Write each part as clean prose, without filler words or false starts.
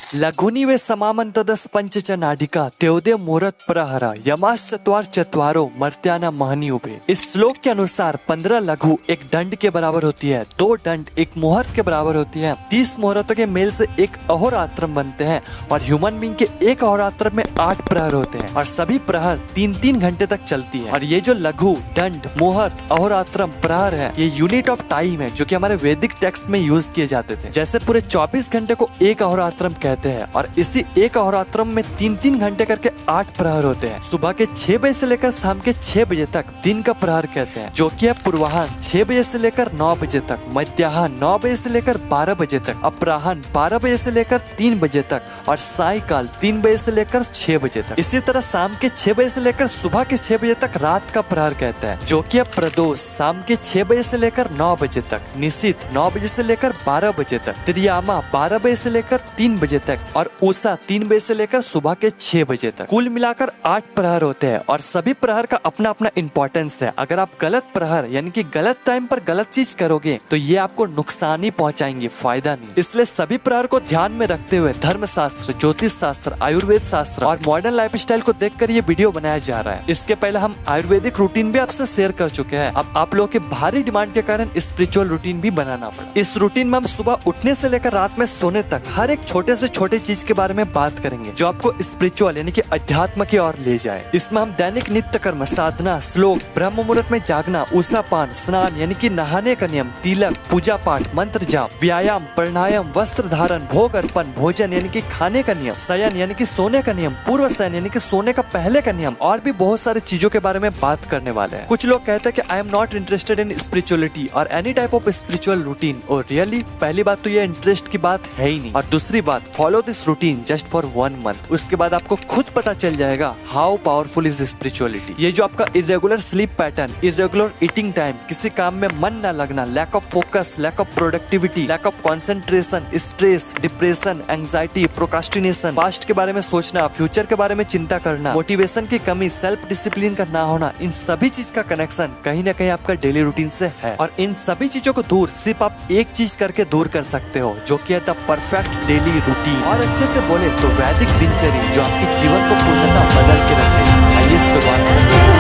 लघुनि वे समामंतदस पंचच नाडिका त्योदय मुहूर्त प्रहरा यमाश्चत्वार चत्वारो मर्त्याना महनी उभे। इस श्लोक के अनुसार 15 लघु एक दंड के बराबर होती है, 2 दंड एक मुहूर्त के बराबर होती है, 30 मुहूर्तों के मेल से एक अहोरात्र बनते हैं और ह्यूमन बीइंग के एक अहोरात्र में 8 प्रहर होते हैं और सभी प्रहर 3-3 घंटे तक चलती है। और ये जो लघु दंड मुहूर्त अहोरात्रम प्रहर है, ये यूनिट ऑफ टाइम है जो कि हमारे वैदिक टेक्स्ट में यूज किए जाते थे। जैसे पूरे 24 घंटे को एक अहोरात्रम कहते हैं और इसी एक अहोरात्रम में 3-3 घंटे करके 8 प्रहर होते हैं। सुबह के 6 बजे से लेकर शाम के 6 बजे तक दिन का प्रहर कहते हैं, जो कि है पूर्वाह्न 6 बजे से लेकर 9 बजे तक, मध्याह्न 9 बजे से लेकर 12 बजे तक, अपराह्न 12 बजे से लेकर 3 बजे तक और सायकाल 3 बजे से लेकर 6 बजे तक। इसी तरह शाम के 6 बजे से लेकर सुबह के 6 बजे तक रात का प्रहर कहते हैं, जो कि है प्रदोष शाम के 6 बजे से लेकर 9 बजे तक, निशित 9 बजे से लेकर 12 बजे तक, त्रियामा 12 बजे से लेकर 3 बजे तक और उषा 3 बजे से लेकर सुबह के 6 बजे तक। कुल मिलाकर 8 प्रहर होते हैं और सभी प्रहर का अपना अपना इंपॉर्टेंस है। अगर आप गलत प्रहर यानी कि गलत टाइम पर गलत चीज करोगे तो ये आपको नुकसान ही पहुंचाएंगे, फायदा नहीं। इसलिए सभी प्रहर को ध्यान में रखते हुए धर्म शास्त्र, ज्योतिष शास्त्र, आयुर्वेद शास्त्र और मॉडर्न लाइफस्टाइल को देखकर ये वीडियो बनाया जा रहा है। इसके पहले हम आयुर्वेदिक रूटीन भी आपसे शेयर कर चुके हैं। अब आप लोगों के भारी डिमांड के कारण स्पिरिचुअल रूटीन भी बनाना पड़ा। इस रूटीन में हम सुबह उठने से लेकर रात में सोने तक हर एक छोटे से छोटे चीज के बारे में बात करेंगे जो आपको स्पिरिचुअल यानी कि अध्यात्म की ओर ले जाए। इसमें हम दैनिक नित्य कर्म, साधना, श्लोक, ब्रह्म मुहूर्त में जागना, उषा पान, स्नान यानी कि नहाने का नियम, तिलक, पूजा पाठ, मंत्र जाप, व्यायाम, प्राणायाम, वस्त्र धारण, भोग अर्पण, भोजन यानी कि खाने का नियम, शयन यानी कि सोने का नियम, पूर्व शयन यानी कि सोने का पहले का नियम और भी बहुत सारी चीजों के बारे में बात करने वाले हैं। कुछ लोग कहते हैं कि I am not interested in spirituality और any type of spiritual routine. और रियली पहली बात तो ये इंटरेस्ट की बात है ही नहीं और दूसरी बात follow this routine just for 1 month. उसके बाद आपको खुद पता चल जाएगा हाउ पावरफुल इज स्पिरिचुअलिटी। ये जो आपका irregular sleep pattern, irregular eating time, किसी काम में मन न लगना, lack of focus, lack of productivity, lack of concentration, stress, depression, anxiety, procrastination, past के बारे में सोचना, फ्यूचर के बारे में चिंता करना, मोटिवेशन की कमी, सेल्फ डिसिप्लिन का ना होना, इन सभी चीज का कनेक्शन कहीं ना कहीं आपका डेली रूटीन से है। और इन सभी चीजों को दूर सिर्फ आप एक चीज करके दूर कर सकते हो, जो कि है द परफेक्ट डेली रूटीन। और अच्छे से बोले तो वैदिक दिनचर्या जो आपके जीवन को पूर्णतः बदल के रखेगी। आइए शुरुआत करते हैं।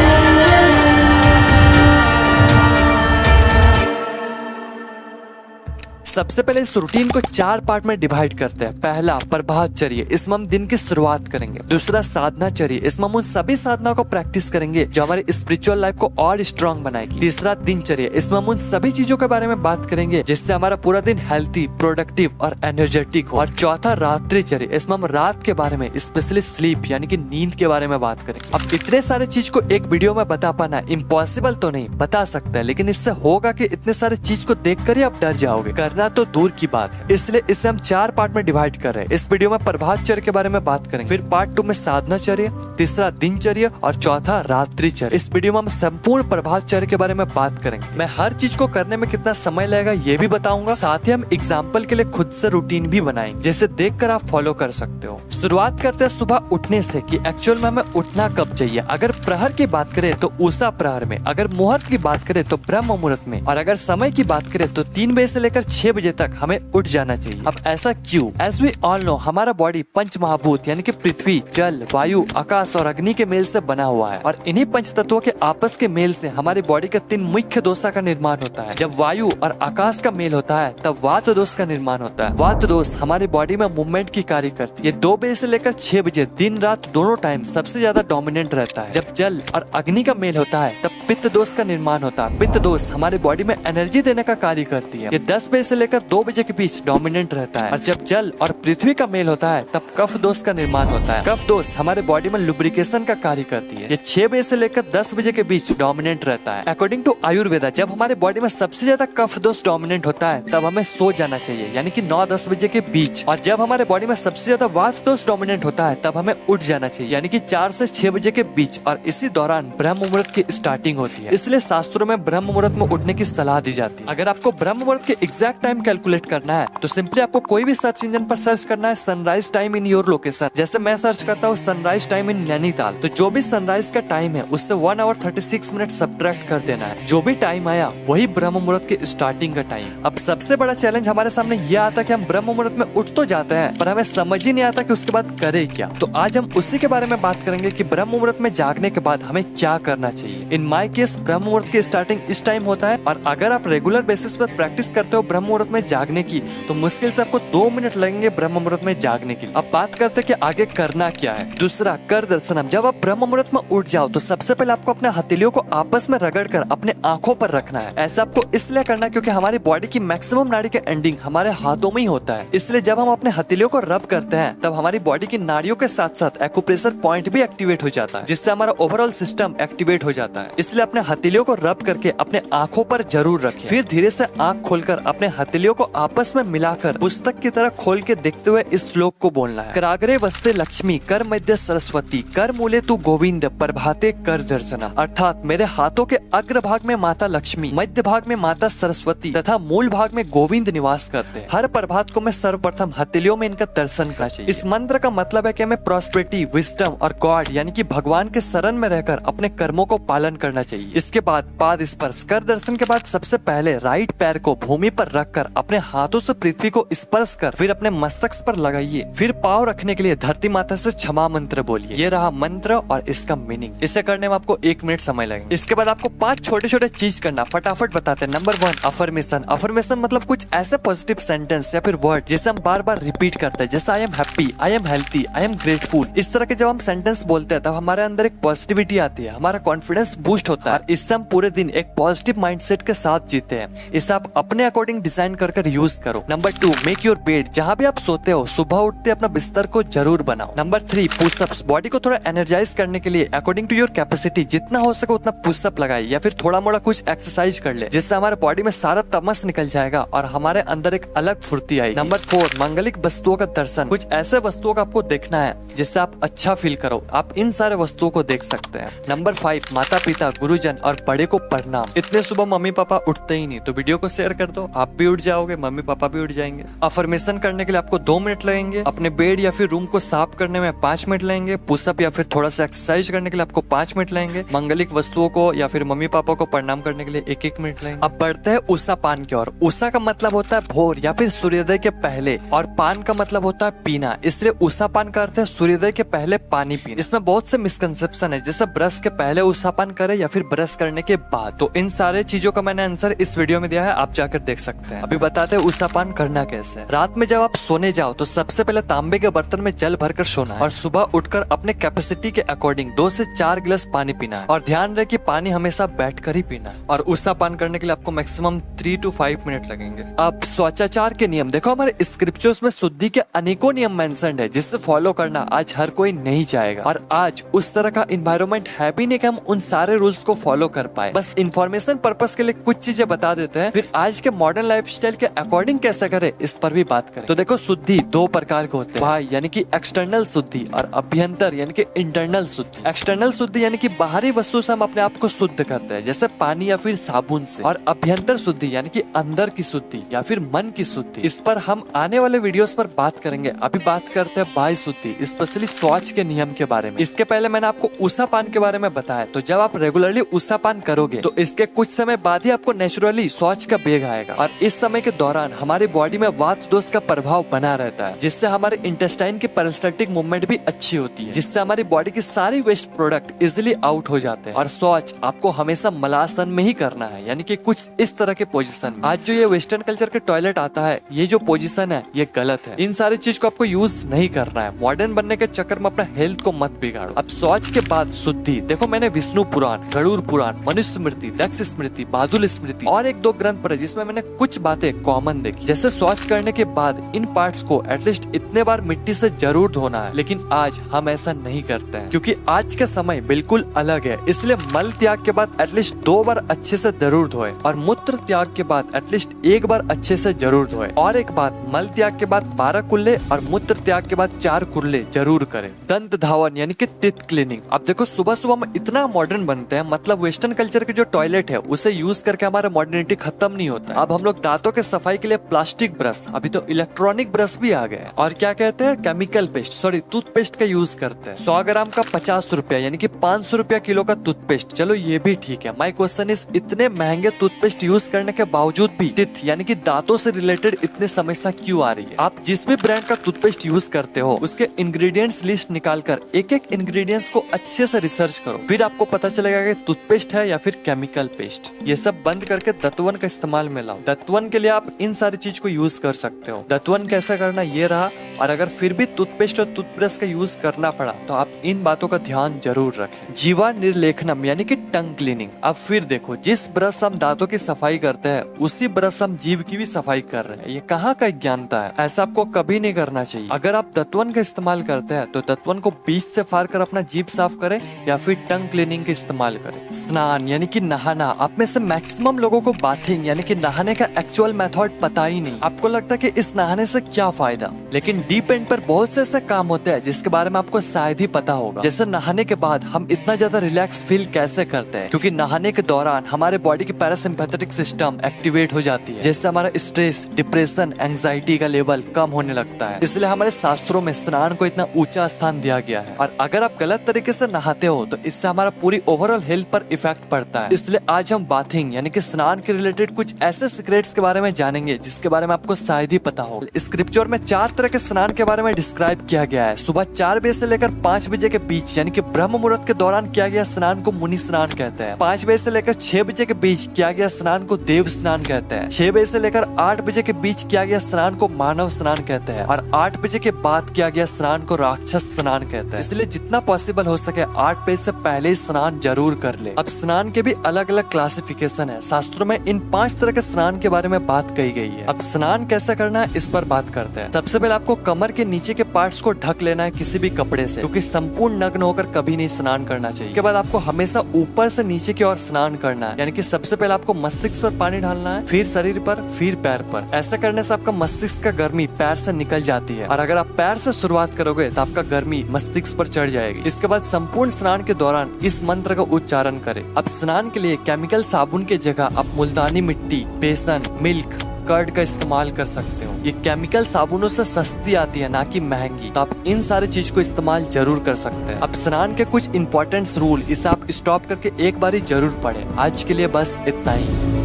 सबसे पहले इस रूटीन को 4 पार्ट में डिवाइड करते हैं। पहला प्रभातचर्या, इसमें हम दिन की शुरुआत करेंगे। दूसरा साधनाचर्या, इसमें हम उन सभी साधनाओं को प्रैक्टिस करेंगे जो हमारी स्पिरिचुअल लाइफ को और स्ट्रांग बनाएगी। तीसरा दिनचर्या, इसमें हम उन सभी चीजों के बारे में बात करेंगे जिससे हमारा पूरा दिन हेल्थी, प्रोडक्टिव और एनर्जेटिक हो। और चौथा रात्रिचर्या, इसमें हम रात के बारे में स्पेशली स्लीप यानी कि नींद के बारे में बात करेंगे। अब इतने सारे चीज को एक वीडियो में बता पाना इम्पॉसिबल तो नहीं, बता सकते हैं, लेकिन इससे होगा कि इतने सारे चीज को देख कर ही आप डर जाओगे, करना तो दूर की बात है। इसलिए इसे हम 4 पार्ट में डिवाइड कर रहे हैं। इस वीडियो में प्रभातचर्या के बारे में बात करेंगे, फिर पार्ट 2 में साधनाचर्या, तीसरा दिनचर्या और चौथा रात्रिचर्या। इस वीडियो में हम संपूर्ण प्रभातचर्या के बारे में बात करेंगे। मैं हर चीज को करने में कितना समय लगेगा ये भी बताऊंगा, साथ ही हम एग्जाम्पल के लिए खुद से रूटीन भी बनाएंगे जिसे देखकर आप फॉलो कर सकते हो। शुरुआत करते हैं सुबह उठने से कि एक्चुअल में हमें उठना कब चाहिए। अगर प्रहर की बात करें तो उषा प्रहर में, अगर मुहूर्त की बात करें तो ब्रह्म मुहूर्त में और अगर समय की बात करें तो 3 बजे से लेकर 6 बजे तक हमें उठ जाना चाहिए। अब ऐसा क्यों? एज वी ऑल नो हमारा बॉडी पंच महाभूत यानी कि पृथ्वी, जल, वायु, आकाश और अग्नि के मेल से बना हुआ है और इन्हीं पंच तत्वों के आपस के मेल से हमारी बॉडी के 3 मुख्य दोषा का निर्माण होता है। जब वायु और आकाश का मेल होता है तब वात दोष का निर्माण होता है। वात दोष हमारी बॉडी में मूवमेंट की कार्य करती है। ये 2 बजे से लेकर 6 बजे दिन रात दोनों टाइम सबसे ज्यादा डोमिनेंट रहता है। जब जल और अग्नि का मेल होता है तब पित्त दोष का निर्माण होता है। पित्त दोष हमारी बॉडी में एनर्जी देने का कार्य करती है। ये 10 बजे से लेकर 2 बजे के बीच डोमिनेंट रहता है। और जब जल और पृथ्वी का मेल होता है तब कफ दोष का निर्माण होता है। कफ दोष हमारे बॉडी में लुब्रिकेशन का कार्य करती है। ये 6 बजे से लेकर 10 बजे के बीच डोमिनेंट रहता है। अकॉर्डिंग टू आयुर्वेदा जब हमारे बॉडी में सबसे ज्यादा कफ दोष डोमिनेंट होता है तब हमें सो जाना चाहिए यानी कि 9-10 बजे के बीच। और जब हमारे बॉडी में सबसे ज्यादा वात दोष डोमिनेंट होता है तब हमें उठ जाना चाहिए यानी कि 4 से 6 बजे के बीच। और इसी दौरान ब्रह्म मुहूर्त की स्टार्टिंग होती है, इसलिए शास्त्रों में ब्रह्म मुहूर्त में उठने की सलाह दी जाती है। अगर आपको ब्रह्म मुहूर्त के एग्जैक्ट टाइम कैलकुलेट करना है तो सिंपली आपको कोई भी सर्च इंजन पर सर्च करना है sunrise time in your location. जैसे मैं सर्च करता हूँ सनराइज टाइम इन नैनीताल, तो जो भी सनराइज का टाइम है उससे 1 आवर 36 मिनट सब्ट्रैक्ट कर देना है। जो भी टाइम आया वही ब्रह्म मुहूर्त की स्टार्टिंग का टाइम। अब सबसे बड़ा चैलेंज हमारे सामने यह आता कि हम ब्रह्म मुहूर्त में उठ तो जाते हैं पर हमें समझ ही नहीं आता कि उसके बाद करे क्या। तो आज हम उसी के बारे में बात करेंगे कि ब्रह्म मुहूर्त में जागने के बाद हमें क्या करना चाहिए। इन माय केस ब्रह्म मुहूर्त की स्टार्टिंग इस टाइम होता है और अगर आप रेगुलर बेसिस पर प्रैक्टिस करते हो ब्रह्म मुहूर्त में जागने की तो मुश्किल से आपको 2 मिनट लगेंगे ब्रह्म मुहूर्त में जागने की। अब बात करते हैं कि आगे करना क्या है। दूसरा, कर दर्शनम। जब आप ब्रह्म मुहूर्त में उठ जाओ तो सबसे पहले आपको अपने हथेलियों को आपस में रगड़ कर अपने आंखों पर रखना है। ऐसा आपको इसलिए करना है क्योंकि हमारी बॉडी की मैक्सिमम नाड़ी के एंडिंग हमारे हाथों में ही होता है। इसलिए जब हम अपने हथेलियों को रब करते हैं तब हमारी बॉडी की नाड़ियों के साथ साथ एक्यूप्रेशर पॉइंट भी एक्टिवेट हो जाता है, जिससे हमारा ओवरऑल सिस्टम एक्टिवेट हो जाता है। इसलिए अपने हथेलियों को रब करके अपने आंखों पर जरूर रखें। फिर धीरे से आंख खोलकर अपने हथेलियों को आपस में मिलाकर पुस्तक की तरह खोल के देखते हुए इस श्लोक को बोलना है। कराग्रे वस्ते लक्ष्मी कर मध्य सरस्वती कर मूले तू गोविंद प्रभाते कर दर्शना। अर्थात मेरे हाथों के अग्र भाग में माता लक्ष्मी, मध्य भाग में माता सरस्वती तथा मूल भाग में गोविंद निवास करते हैं। हर प्रभात को मैं सर्वप्रथम हथेलियों में इनका दर्शन करना चाहिए। इस मंत्र का मतलब है कि हमें प्रॉस्पेरिटी, विजडम और गॉड यानी कि भगवान के शरण में रहकर अपने कर्मों को पालन करना चाहिए। इसके बाद पाद स्पर्श। कर दर्शन के बाद सबसे पहले राइट पैर को भूमि पर रखकर अपने हाथों से पृथ्वी को स्पर्श कर फिर अपने मस्तक पर लगाइए। फिर पाँव रखने के लिए धरती माता से क्षमा मंत्र बोलिए। ये रहा मंत्र और इसका मीनिंग। इसे करने में आपको 1 मिनट समय लगेगा। इसके बाद आपको 5 छोटे छोटे चीज करना, फटाफट बताते हैं। Number 1, affirmation. अफर्मेशन मतलब कुछ ऐसे पॉजिटिव सेंटेंस या फिर वर्ड जिसे हम बार बार रिपीट करते हैं, जैसे I am happy, I am healthy, I am grateful. इस तरह के जब हम सेंटेंस बोलते हैं तब हमारे अंदर एक पॉजिटिविटी आती है, हमारा कॉन्फिडेंस बूस्ट होता है। इससे हम पूरे दिन एक पॉजिटिव माइंडसेट के साथ जीते हैं। इसे आप अपने अकॉर्डिंग डिजाइन कर यूज करो। Number 2, make your bed. जहाँ भी आप सोते हो सुबह उठते अपना बिस्तर को जरूर बनाओ। Number 3, pushups. बॉडी को थोड़ा एनर्जाइज करने के लिए अकॉर्डिंग टू योर कैपेसिटी जितना हो सके उतना पुशअप लगाए या फिर थोड़ा मोड़ा कुछ एक्सरसाइज कर ले, जिससे हमारे बॉडी में सारा तमस निकल जाएगा और हमारे अंदर एक अलग फुर्ती आएगी। नंबर 4, मांगलिक वस्तुओं का दर्शन। कुछ ऐसे वस्तुओं का आपको देखना है जिससे आप अच्छा फील करो। आप इन सारे वस्तुओं को देख सकते हैं। नंबर 5, माता पिता, गुरुजन और बड़े को प्रणाम। इतने सुबह मम्मी पापा उठते ही नहीं तो वीडियो को शेयर कर दो, आप भी उठ जाओगे, मम्मी पापा भी उठ जाएंगे। अफर्मेशन करने के लिए आपको 2 मिनट लगेंगे। अपने बेड या फिर रूम को साफ करने में 5 मिनट लगेंगे। पुशअप या फिर थोड़ा सा एक्सरसाइज करने के लिए आपको 5 मिनट लगेंगे। मंगलिक वस्तुओं को या फिर मम्मी पापा को प्रणाम करने के लिए 1-1 मिनट लगेंगे। अब बढ़ते हैं उषा पान की ओर। उषा का मतलब होता है भोर या फिर सूर्योदय के पहले और पान का मतलब होता है पीना, इसलिए उषा पान का अर्थ है सूर्योदय के पहले पानी पीना। इसमें बहुत से मिसकंसेप्शन है, जैसे ब्रश के पहले उषा पान करे या फिर ब्रश करने के बाद। तो इन सारे चीजों का मैंने आंसर इस वीडियो में दिया है, आप जाकर देख सकते हैं। अभी बताते हैं उषा पान करना कैसे। रात में जब आप सोने जाओ तो सबसे पहले तांबे के बर्तन में जल भरकर सोना है और सुबह उठकर अपने कैपेसिटी के अकॉर्डिंग 2 से 4 गिलास पानी पीना है और ध्यान रहे कि पानी हमेशा बैठकर ही पीना है। और उषा पान करने के लिए आपको मैक्सिमम 3 to 5 मिनट लगेंगे। अब स्वाचाचार के नियम देखो, हमारे स्क्रिप्चर्स में शुद्धि के अनेकों नियम मेंशन्ड है जिससे फॉलो करना आज हर कोई नहीं चाहेगा और आज उस तरह का इन्वायरमेंट है भी नहीं कि हम उन सारे रूल्स को फॉलो कर पाए। बस इन्फॉर्मेशन पर्पस के लिए कुछ चीजें बता देते हैं, फिर आज के मॉडर्न लाइफस्टाइल के अकॉर्डिंग कैसे करें इस पर भी बात करें। तो देखो, शुद्धि 2 प्रकार के होते हैं, बाह्य यानी कि एक्सटर्नल शुद्धि और अभ्यंतर यानी कि इंटरनल शुद्धि। एक्सटर्नल शुद्धि यानी कि बाहरी वस्तु से हम अपने आप को शुद्ध करते हैं, जैसे पानी या फिर साबुन से, और अभ्यंतर शुद्धि यानी कि अंदर की शुद्धि या फिर मन की शुद्धि। इस पर हम आने वाले वीडियोस पर बात करेंगे। अभी बात करते हैं बाह्य शुद्धि, स्पेशली शौच के नियम के बारे में। इसके पहले मैंने आपको उषा पान के बारे में बताया, तो जब आप रेगुलरली उषा पान करोगे तो इसके कुछ समय बाद ही आपको नेचुरली शौच का बेग आएगा और इस समय के दौरान हमारी बॉडी में वात दोष का प्रभाव बना रहता है, जिससे हमारे इंटेस्टाइन की पेरिस्टाल्टिक मूवमेंट भी अच्छी होती है, जिससे हमारी बॉडी की सारी वेस्ट प्रोडक्ट इजिली आउट हो जाते हैं। और शौच आपको हमेशा मलासन में ही करना है, यानी कि कुछ इस तरह के पोजीशन। आज जो ये वेस्टर्न कल्चर के टॉयलेट आता है, ये जो पोजीशन है ये गलत है। इन सारी चीज को आपको यूज नहीं करना है। मॉडर्न बनने के चक्कर में अपना हेल्थ को मत बिगाड़ो। अब शौच के बाद शुद्धि देखो, मैंने विष्णु पुराण, गरुड़ पुराण, मनुष्य स्मृति, दक्ष स्मृति, बादुल स्मृति और 1-2 ग्रंथ पढ़े जिसमें मैंने कुछ बातें कॉमन देखी, जैसे शौच करने के बाद इन पार्ट्स को एटलीस्ट इतने बार मिट्टी से जरूर धोना है। लेकिन आज हम ऐसा नहीं करते हैं क्योंकि आज का समय बिल्कुल अलग है, इसलिए मल त्याग के बाद एटलीस्ट 2 बार अच्छे से जरूर धोए और मूत्र त्याग के बाद एटलीस्ट 1 बार अच्छे से जरूर धोए। और एक बात, मल त्याग के बाद 12 कुल्ले और मूत्र त्याग के बाद 4 कुल्ले जरूर करें। दंत धावन यानी कि टीथ क्लीनिंग। अब देखो, सुबह सुबह हम इतना मॉडर्न बनते हैं, मतलब वेस्टर्न कल्चर के जो टॉयलेट है उसे यूज करके हमारा मॉडर्निटी खत्म नहीं होता। अब हम लोग दांत दांतों के सफाई के लिए प्लास्टिक ब्रश, अभी तो इलेक्ट्रॉनिक ब्रश भी आ गए। और क्या कहते हैं, केमिकल पेस्ट, सॉरी टूथपेस्ट का यूज करते हैं। 100 ग्राम का 50 रुपया यानी कि 500 रुपया किलो का टूथपेस्ट। चलो ये भी ठीक है। माय क्वेश्चन इज, इतने महंगे टूथपेस्ट यूज करने के बावजूद भी टीथ यानी कि दांतों से रिलेटेड इतने समस्या क्यों आ रही है? आप जिस भी ब्रांड का टूथपेस्ट यूज करते हो उसके इंग्रेडिएंट्स लिस्ट निकालकर एक एक इंग्रेडिएंट्स को अच्छे से रिसर्च करो, फिर आपको पता चलेगा कि टूथपेस्ट है या फिर केमिकल पेस्ट। ये सब बंद करके दतवन का इस्तेमाल में लाओ। दतवन के लिए आप इन सारी चीज को यूज कर सकते हो। दतवन कैसे करना ये रहा। और अगर फिर भी टूथपेस्ट और टूथब्रश का यूज करना पड़ा तो आप इन बातों का ध्यान जरूर रखें। जीवा निर्लेखनम यानी कि टंग क्लीनिंग। अब फिर देखो, जिस ब्रश हम दांतों की सफाई करते हैं उसी ब्रश हम जीभ की भी सफाई कर रहे हैं। ये कहाँ का ज्ञानता है? ऐसा आपको कभी नहीं करना चाहिए। अगर आप दतवन का इस्तेमाल करते हैं तो दतवन को बीच से फाड़ कर अपना जीभ साफ करें या फिर टंग क्लीनिंग का इस्तेमाल करें। स्नान यानी कि नहाना। आप में से मैक्सिमम लोगों को बाथिंग यानी कि नहाने का एक्चुअल मेथड पता ही नहीं। आपको लगता है कि इस नहाने से क्या फायदा, लेकिन डीप एंड पर बहुत से ऐसे काम होते हैं जिसके बारे में आपको शायद ही पता होगा। जैसे नहाने के बाद हम इतना ज्यादा रिलैक्स फील कैसे करते हैं, क्योंकि नहाने के दौरान हमारे बॉडी की पैरासिम्पैथेटिक सिस्टम एक्टिवेट हो जाती है, जिससे हमारा स्ट्रेस, डिप्रेशन, एंजाइटी का लेवल कम होने लगता है। इसलिए हमारे शास्त्रों में स्नान को इतना ऊंचा स्थान दिया गया है। और अगर आप गलत तरीके से नहाते हो तो इससे हमारा पूरी ओवरऑल हेल्थ पर इफेक्ट पड़ता है। इसलिए आज हम बाथिंग यानी कि स्नान के रिलेटेड कुछ ऐसे सीक्रेट्स के बारे में जानेंगे जिसके बारे में आपको शायद ही पता हो। स्क्रिप्चर में 4 तरह के स्नान के बारे में डिस्क्राइब किया गया है। सुबह 4 बजे से लेकर 5 बजे के बीच यानी कि ब्रह्म मुहूर्त के दौरान किया गया स्नान को मुनि स्नान कहते हैं। 5 बजे से लेकर 6 बजे के बीच किया गया स्नान को देव स्नान कहते हैं। 6 बजे से लेकर 8 बजे के बीच किया गया स्नान को मानव स्नान कहते हैं। और 8 बजे के बाद किया गया स्नान को राक्षस स्नान कहते हैं। इसलिए जितना पॉसिबल हो सके 8 बजे से पहले स्नान जरूर कर ले। अब स्नान के भी अलग अलग क्लासिफिकेशन है। शास्त्रों में इन 5 तरह के स्नान के बारे में बात कही गई है। अब स्नान कैसे करना है इस पर बात करते हैं। सबसे पहले आपको कमर के नीचे के पार्ट्स को ढक लेना है किसी भी कपड़े से, क्योंकि संपूर्ण नग्न होकर कभी नहीं स्नान करना चाहिए। इसके बाद आपको हमेशा ऊपर से नीचे की ओर स्नान करना है, यानी कि सबसे पहले आपको मस्तिष्क पर पानी डालना है, फिर शरीर पर, फिर पैर पर। ऐसा करने से आपका मस्तिष्क का गर्मी पैर से निकल जाती है, और अगर आप पैर से शुरुआत करोगे तो आपका गर्मी मस्तिष्क पर चढ़ जाएगी। इसके बाद संपूर्ण स्नान के दौरान इस मंत्र का उच्चारण करें। अब स्नान के लिए केमिकल साबुन की जगह आप मुल्तानी मिट्टी, बेसन, मिल्क, कर्ड का इस्तेमाल कर सकते हो। ये केमिकल साबुनों से सस्ती आती है, ना कि महंगी। तो आप इन सारी चीज को इस्तेमाल जरूर कर सकते हैं। अब स्नान के कुछ इंपॉर्टेंट रूल, इसे आप स्टॉप करके एक बार ही जरूर पढ़ें। आज के लिए बस इतना ही।